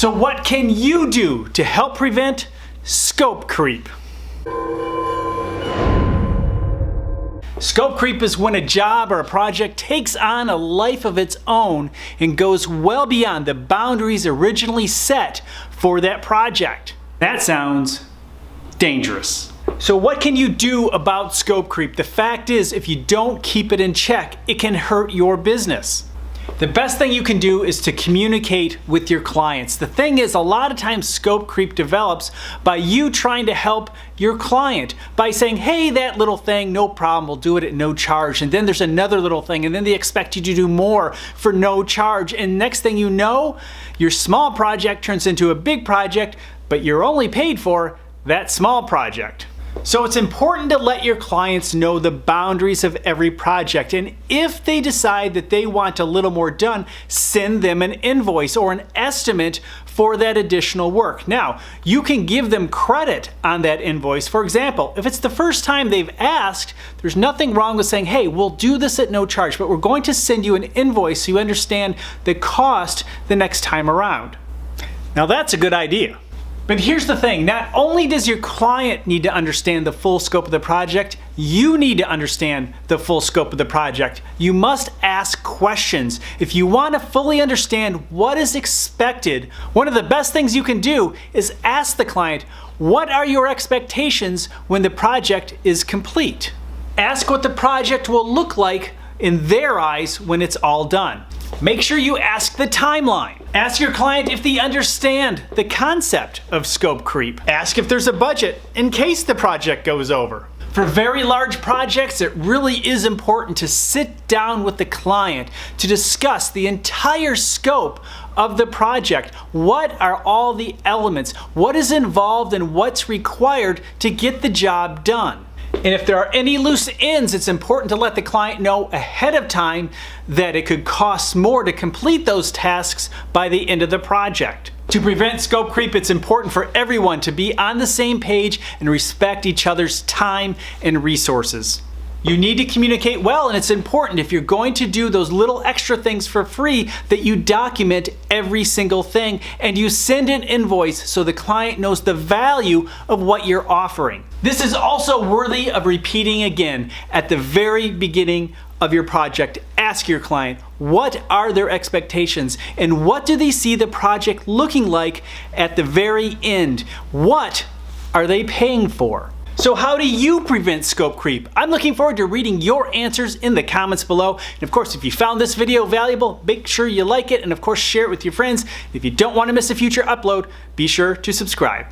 So what can you do to help prevent scope creep? Scope creep is when a job or a project takes on a life of its own and goes well beyond the boundaries originally set for that project. That sounds dangerous. So what can you do about scope creep? The fact is, if you don't keep it in check, it can hurt your business. The best thing you can do is to communicate with your clients. The thing is, a lot of times scope creep develops by you trying to help your client by saying, hey, that little thing, no problem, we'll do it at no charge. And then there's another little thing, and then they expect you to do more for no charge. And next thing you know, your small project turns into a big project, but you're only paid for that small project. So it's important to let your clients know the boundaries of every project, and if they decide that they want a little more done, send them an invoice or an estimate for that additional work. Now, you can give them credit on that invoice. For example, if it's the first time they've asked, there's nothing wrong with saying, hey, we'll do this at no charge, but we're going to send you an invoice so you understand the cost the next time around. Now that's a good idea. But here's the thing, not only does your client need to understand the full scope of the project, you need to understand the full scope of the project. You must ask questions. If you want to fully understand what is expected, one of the best things you can do is ask the client, what are your expectations when the project is complete? Ask what the project will look like in their eyes when it's all done. Make sure you ask the timeline. Ask your client if they understand the concept of scope creep. Ask if there's a budget in case the project goes over. For very large projects, it really is important to sit down with the client to discuss the entire scope of the project. What are all the elements? What is involved and what's required to get the job done? And if there are any loose ends, it's important to let the client know ahead of time that it could cost more to complete those tasks by the end of the project. To prevent scope creep, it's important for everyone to be on the same page and respect each other's time and resources. You need to communicate well, and it's important if you're going to do those little extra things for free that you document every single thing and you send an invoice so the client knows the value of what you're offering. This is also worthy of repeating again. At the very beginning of your project, ask your client, what are their expectations and what do they see the project looking like at the very end? What are they paying for? So how do you prevent scope creep? I'm looking forward to reading your answers in the comments below. And of course, if you found this video valuable, make sure you like it and of course share it with your friends. If you don't want to miss a future upload, be sure to subscribe.